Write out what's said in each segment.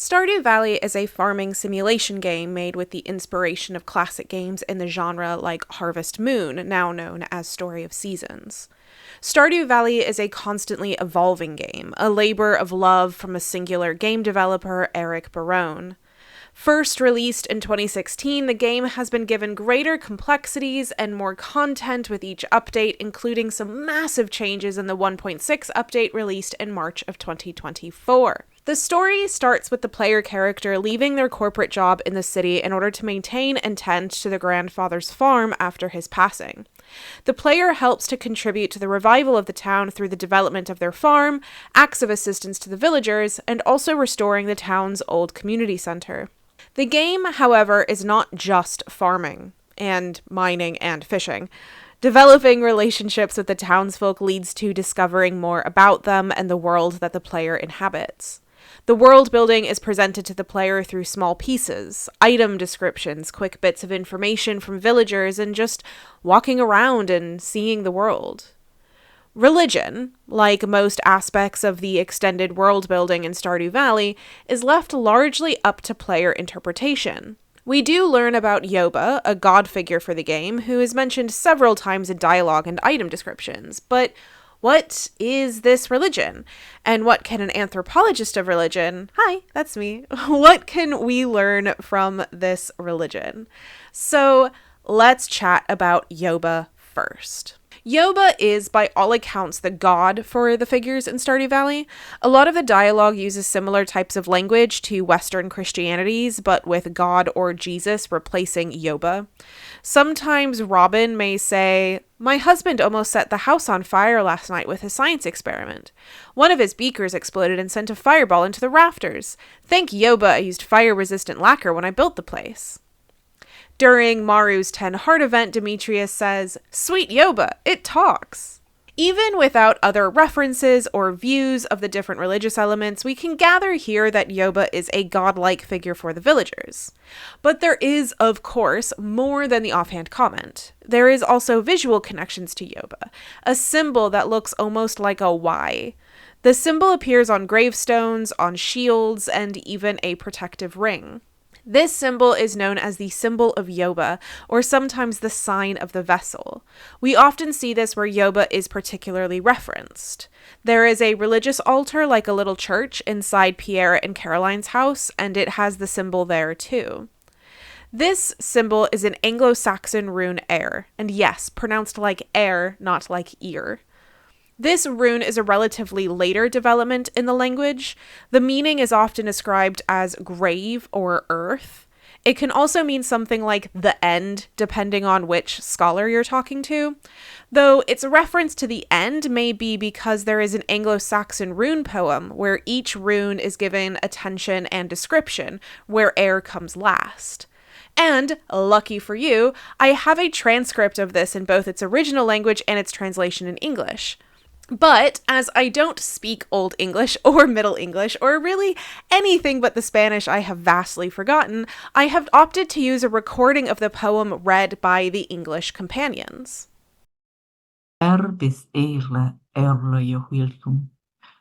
Stardew Valley is a farming simulation game made with the inspiration of classic games in the genre like Harvest Moon, now known as Story of Seasons. Stardew Valley is a constantly evolving game, a labor of love from a singular game developer, Eric Barone. First released in 2016, the game has been given greater complexities and more content with each update, including some massive changes in the 1.6 update released in March of 2024. The story starts with the player character leaving their corporate job in the city in order to maintain and tend to the grandfather's farm after his passing. The player helps to contribute to the revival of the town through the development of their farm, acts of assistance to the villagers, and also restoring the town's old community center. The game, however, is not just farming, and mining and fishing. Developing relationships with the townsfolk leads to discovering more about them and the world that the player inhabits. The world building is presented to the player through small pieces, item descriptions, quick bits of information from villagers, and just walking around and seeing the world. Religion, like most aspects of the extended world building in Stardew Valley, is left largely up to player interpretation. We do learn about Yoba, a god figure for the game, who is mentioned several times in dialogue and item descriptions, but what is this religion? And what can an anthropologist of religion, hi, that's me, what can we learn from this religion? So let's chat about Yoba first. Yoba is, by all accounts, the god for the figures in Stardew Valley. A lot of the dialogue uses similar types of language to Western Christianities, but with God or Jesus replacing Yoba. Sometimes Robin may say, "My husband almost set the house on fire last night with his science experiment. One of his beakers exploded and sent a fireball into the rafters. Thank Yoba I used fire-resistant lacquer when I built the place." During Maru's 10 Heart event, Demetrius says, "Sweet Yoba, it talks." Even without other references or views of the different religious elements, we can gather here that Yoba is a godlike figure for the villagers. But there is, of course, more than the offhand comment. There is also visual connections to Yoba, a symbol that looks almost like a Y. The symbol appears on gravestones, on shields, and even a protective ring. This symbol is known as the symbol of Yoba, or sometimes the sign of the vessel. We often see this where Yoba is particularly referenced. There is a religious altar like a little church inside Pierre and Caroline's house, and it has the symbol there too. This symbol is an Anglo-Saxon rune air, and yes, pronounced like air, not like ear. This rune is a relatively later development in the language. The meaning is often ascribed as grave or earth. It can also mean something like the end, depending on which scholar you're talking to, though its reference to the end may be because there is an Anglo-Saxon rune poem where each rune is given attention and description, where air comes last. And, lucky for you, I have a transcript of this in both its original language and its translation in English. But, as I don't speak Old English or Middle English, or really anything but the Spanish I have vastly forgotten, I have opted to use a recording of the poem read by the English companions. Bydd eirle erle hwylgwm,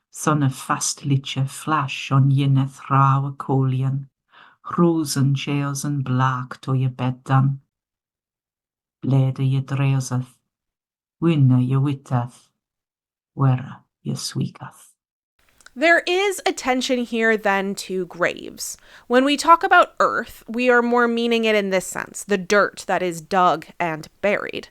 son a fastliche flash on yenneth raw colian, rosen chairs and black to ye beddan. Blede ye dreoseth, winne ye witteth, where ye sweeketh. There is attention here then to graves. When we talk about earth, we are more meaning it in this sense, the dirt that is dug and buried.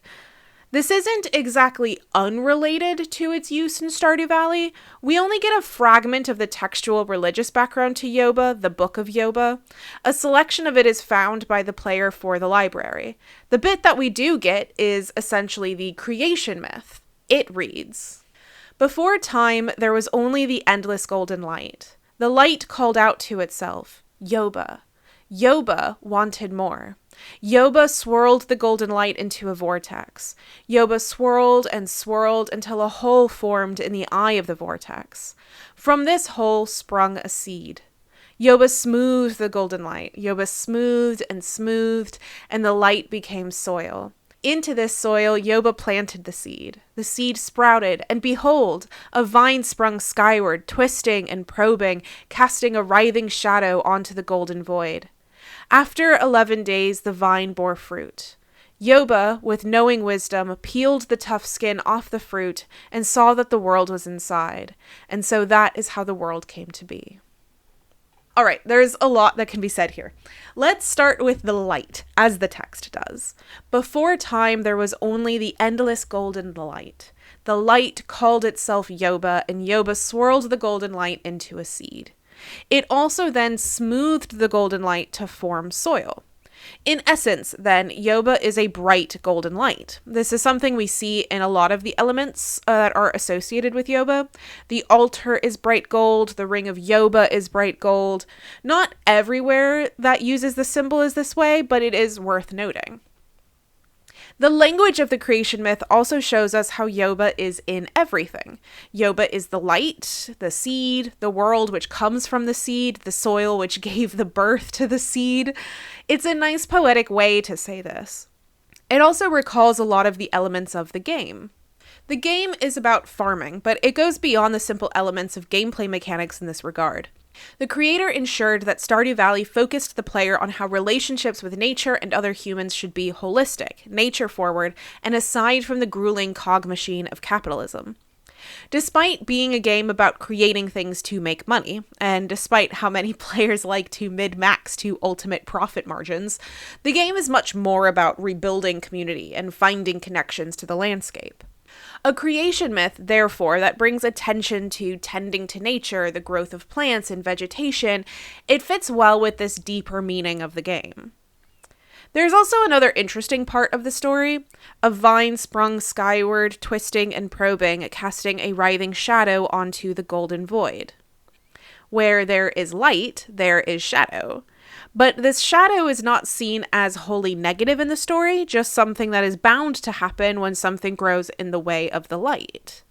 This isn't exactly unrelated to its use in Stardew Valley. We only get a fragment of the textual religious background to Yoba, the Book of Yoba. A selection of it is found by the player for the library. The bit that we do get is essentially the creation myth. It reads, "Before time, there was only the endless golden light. The light called out to itself, Yoba. Yoba wanted more. Yoba swirled the golden light into a vortex. Yoba swirled and swirled until a hole formed in the eye of the vortex. From this hole sprung a seed. Yoba smoothed the golden light. Yoba smoothed, and the light became soil. Into this soil Yoba planted the seed. The seed sprouted, and behold, a vine sprung skyward, twisting and probing, casting a writhing shadow onto the golden void. After 11 days, the vine bore fruit. Yoba, with knowing wisdom, peeled the tough skin off the fruit and saw that the world was inside. And so that is how the world came to be. All right, there's a lot that can be said here. Let's start with the light, as the text does. Before time, there was only the endless golden light. The light called itself Yoba, and Yoba swirled the golden light into a seed. It also then smoothed the golden light to form soil. In essence, then, Yoba is a bright golden light. This is something we see in a lot of the elements that are associated with Yoba. The altar is bright gold, the ring of Yoba is bright gold. Not everywhere that uses the symbol is this way, but it is worth noting. The language of the creation myth also shows us how Yoba is in everything. Yoba is the light, the seed, the world which comes from the seed, the soil which gave the birth to the seed. It's a nice poetic way to say this. It also recalls a lot of the elements of the game. The game is about farming, but it goes beyond the simple elements of gameplay mechanics in this regard. The creator ensured that Stardew Valley focused the player on how relationships with nature and other humans should be holistic, nature-forward, and aside from the grueling cog machine of capitalism. Despite being a game about creating things to make money, and despite how many players like to min-max to ultimate profit margins, the game is much more about rebuilding community and finding connections to the landscape. A creation myth, therefore, that brings attention to tending to nature, the growth of plants and vegetation, it fits well with this deeper meaning of the game. There's also another interesting part of the story. A vine sprung skyward, twisting and probing, casting a writhing shadow onto the golden void. Where there is light, there is shadow. But this shadow is not seen as wholly negative in the story, just something that is bound to happen when something grows in the way of the light.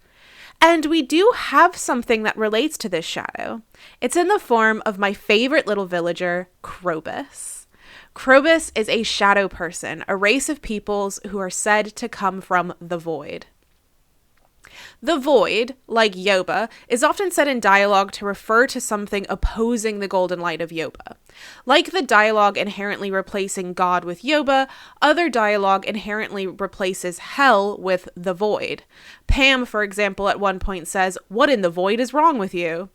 And we do have something that relates to this shadow. It's in the form of my favorite little villager, Krobus. Krobus is a shadow person, a race of peoples who are said to come from the void. The void, like Yoba, is often said in dialogue to refer to something opposing the golden light of Yoba. Like the dialogue inherently replacing God with Yoba, other dialogue inherently replaces hell with the void. Pam, for example, at one point says, "What in the void is wrong with you?"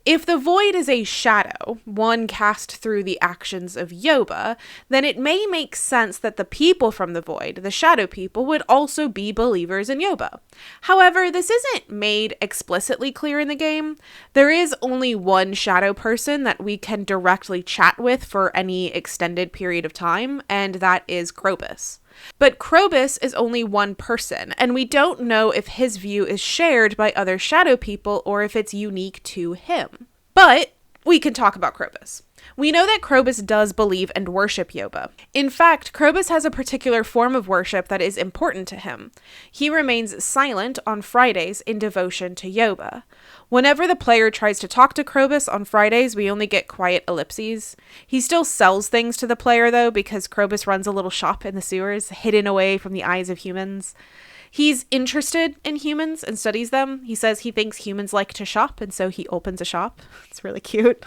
If the void is a shadow, one cast through the actions of Yoba, then it may make sense that the people from the void, the shadow people, would also be believers in Yoba. However, this isn't made explicitly clear in the game. There is only one shadow person that we can directly chat with for any extended period of time, and that is Krobus. But Krobus is only one person, and we don't know if his view is shared by other shadow people or if it's unique to him. But we can talk about Krobus. We know that Krobus does believe and worship Yoba. In fact, Krobus has a particular form of worship that is important to him. He remains silent on Fridays in devotion to Yoba. Whenever the player tries to talk to Krobus on Fridays, we only get quiet ellipses. He still sells things to the player, though, because Krobus runs a little shop in the sewers, hidden away from the eyes of humans. He's interested in humans and studies them. He says he thinks humans like to shop, and so he opens a shop. It's really cute.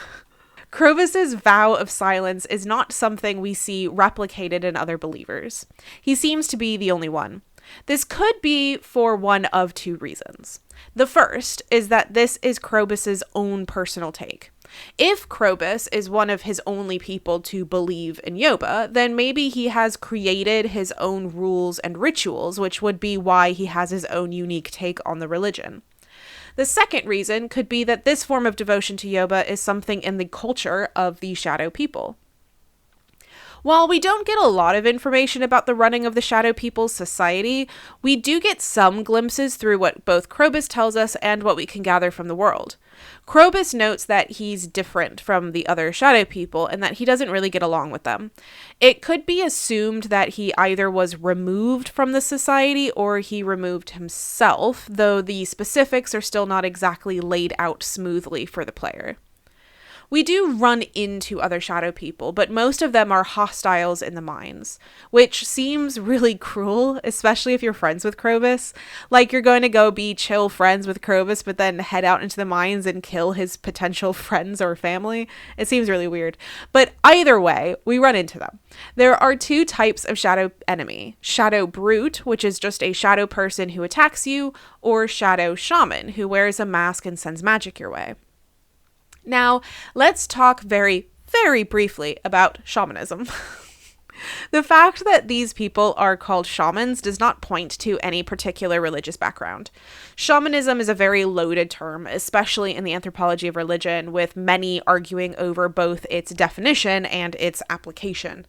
Krobus's vow of silence is not something we see replicated in other believers. He seems to be the only one. This could be for one of two reasons. The first is that this is Krobus's own personal take. If Krobus is one of his only people to believe in Yoba, then maybe he has created his own rules and rituals, which would be why he has his own unique take on the religion. The second reason could be that this form of devotion to Yoba is something in the culture of the Shadow People. While we don't get a lot of information about the running of the Shadow People's society, we do get some glimpses through what both Krobus tells us and what we can gather from the world. Krobus notes that he's different from the other Shadow People and that he doesn't really get along with them. It could be assumed that he either was removed from the society or he removed himself, though the specifics are still not exactly laid out smoothly for the player. We do run into other shadow people, but most of them are hostiles in the mines, which seems really cruel, especially if you're friends with Krobus. Like, you're going to go be chill friends with Krobus, but then head out into the mines and kill his potential friends or family. It seems really weird. But either way, we run into them. There are two types of shadow enemy: Shadow Brute, which is just a shadow person who attacks you, or Shadow Shaman, who wears a mask and sends magic your way. Now, let's talk very, very briefly about shamanism. The fact that these people are called shamans does not point to any particular religious background. Shamanism is a very loaded term, especially in the anthropology of religion, with many arguing over both its definition and its application.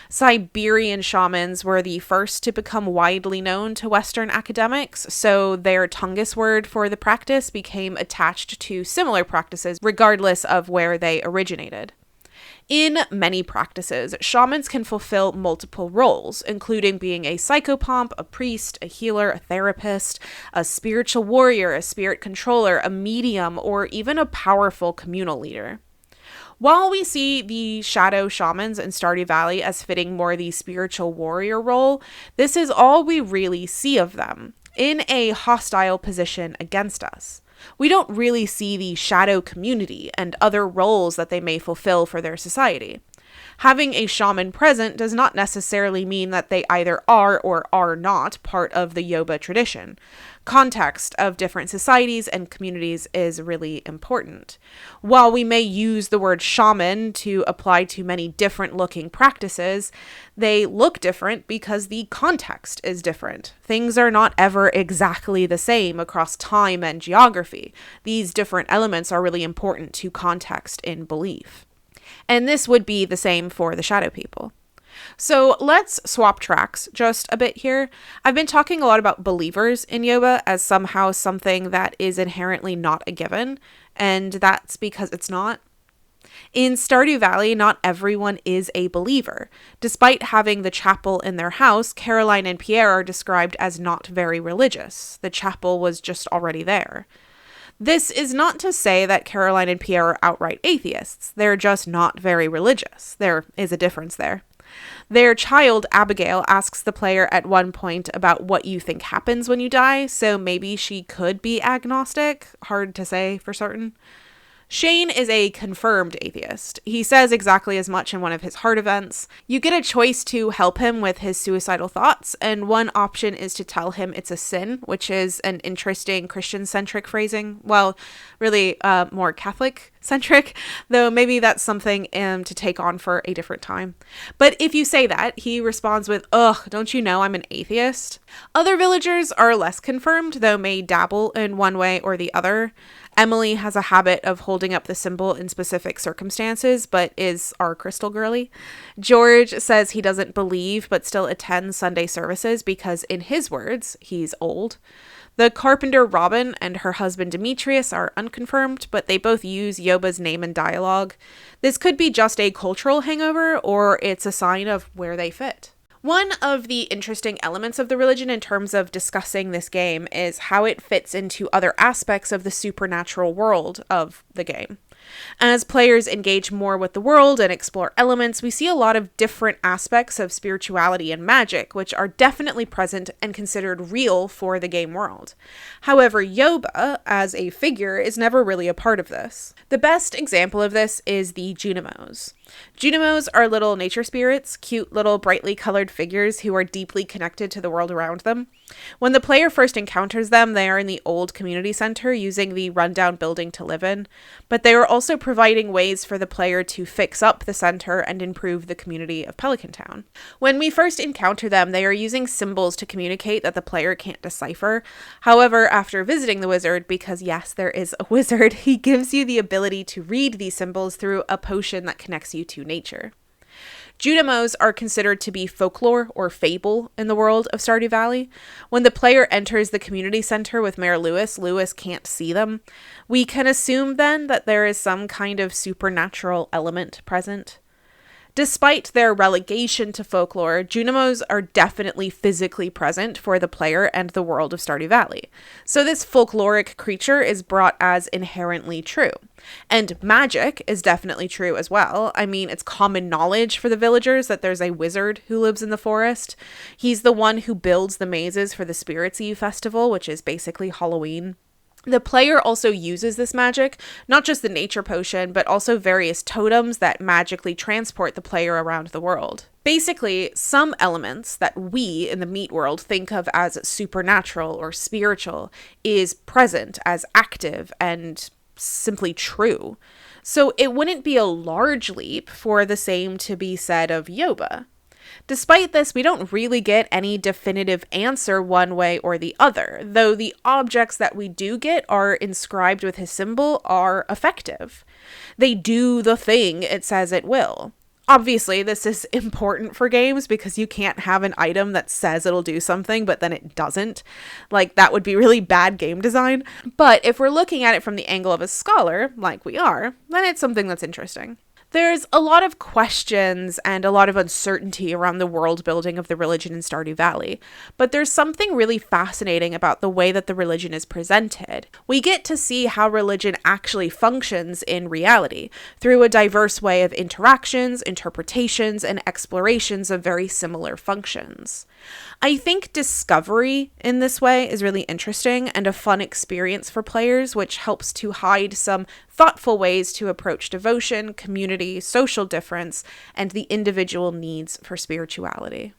Siberian shamans were the first to become widely known to Western academics, so their Tungus word for the practice became attached to similar practices regardless of where they originated. In many practices, shamans can fulfill multiple roles, including being a psychopomp, a priest, a healer, a therapist, a spiritual warrior, a spirit controller, a medium, or even a powerful communal leader. While we see the shadow shamans in Stardew Valley as fitting more the spiritual warrior role, this is all we really see of them, in a hostile position against us. We don't really see the shadow community and other roles that they may fulfill for their society. Having a shaman present does not necessarily mean that they either are or are not part of the Yoba tradition. Context of different societies and communities is really important. While we may use the word shaman to apply to many different looking practices, they look different because the context is different. Things are not ever exactly the same across time and geography. These different elements are really important to context in belief. And this would be the same for the shadow people. So let's swap tracks just a bit here. I've been talking a lot about believers in Yoba as somehow something that is inherently not a given, and that's because it's not. In Stardew Valley, not everyone is a believer. Despite having the chapel in their house, Caroline and Pierre are described as not very religious. The chapel was just already there. This is not to say that Caroline and Pierre are outright atheists. They're just not very religious. There is a difference there. Their child, Abigail, asks the player at one point about what you think happens when you die, so maybe she could be agnostic. Hard to say for certain. Shane is a confirmed atheist. He says exactly as much in one of his heart events. You get a choice to help him with his suicidal thoughts, and one option is to tell him it's a sin, which is an interesting Christian-centric phrasing. Well, really more Catholic-centric, though maybe that's something to take on for a different time. But if you say that, he responds with, "Ugh, don't you know I'm an atheist?" Other villagers are less confirmed, though may dabble in one way or the other. Emily has a habit of holding up the symbol in specific circumstances, but is our crystal girly. George says he doesn't believe, but still attends Sunday services because, in his words, he's old. The carpenter Robin and her husband Demetrius are unconfirmed, but they both use Yoba's name in dialogue. This could be just a cultural hangover, or it's a sign of where they fit. One of the interesting elements of the religion in terms of discussing this game is how it fits into other aspects of the supernatural world of the game. As players engage more with the world and explore elements, we see a lot of different aspects of spirituality and magic, which are definitely present and considered real for the game world. However, Yoba, as a figure, is never really a part of this. The best example of this is the Junimos. Junimos are little nature spirits, cute little brightly colored figures who are deeply connected to the world around them. When the player first encounters them, they are in the old community center using the rundown building to live in, but they are also providing ways for the player to fix up the center and improve the community of Pelican Town. When we first encounter them, they are using symbols to communicate that the player can't decipher. However, after visiting the wizard, because yes, there is a wizard, he gives you the ability to read these symbols through a potion that connects you to nature. Junimos are considered to be folklore or fable in the world of Stardew Valley. When the player enters the community center with Mayor Lewis, Lewis can't see them. We can assume then that there is some kind of supernatural element present. Despite their relegation to folklore, Junimos are definitely physically present for the player and the world of Stardew Valley. So this folkloric creature is brought as inherently true. And magic is definitely true as well. I mean, it's common knowledge for the villagers that there's a wizard who lives in the forest. He's the one who builds the mazes for the Spirits Eve festival, which is basically Halloween. The player also uses this magic, not just the nature potion, but also various totems that magically transport the player around the world. Basically, some elements that we in the meat world think of as supernatural or spiritual is present as active and simply true. So it wouldn't be a large leap for the same to be said of Yoba. Despite this, we don't really get any definitive answer one way or the other, though the objects that we do get are inscribed with his symbol are effective. They do the thing it says it will. Obviously, this is important for games because you can't have an item that says it'll do something, but then it doesn't. Like, that would be really bad game design. But if we're looking at it from the angle of a scholar, like we are, then it's something that's interesting. There's a lot of questions and a lot of uncertainty around the world building of the religion in Stardew Valley, but there's something really fascinating about the way that the religion is presented. We get to see how religion actually functions in reality through a diverse way of interactions, interpretations, and explorations of very similar functions. I think discovery in this way is really interesting and a fun experience for players, which helps to hide some thoughtful ways to approach devotion, community, social difference, and the individual needs for spirituality.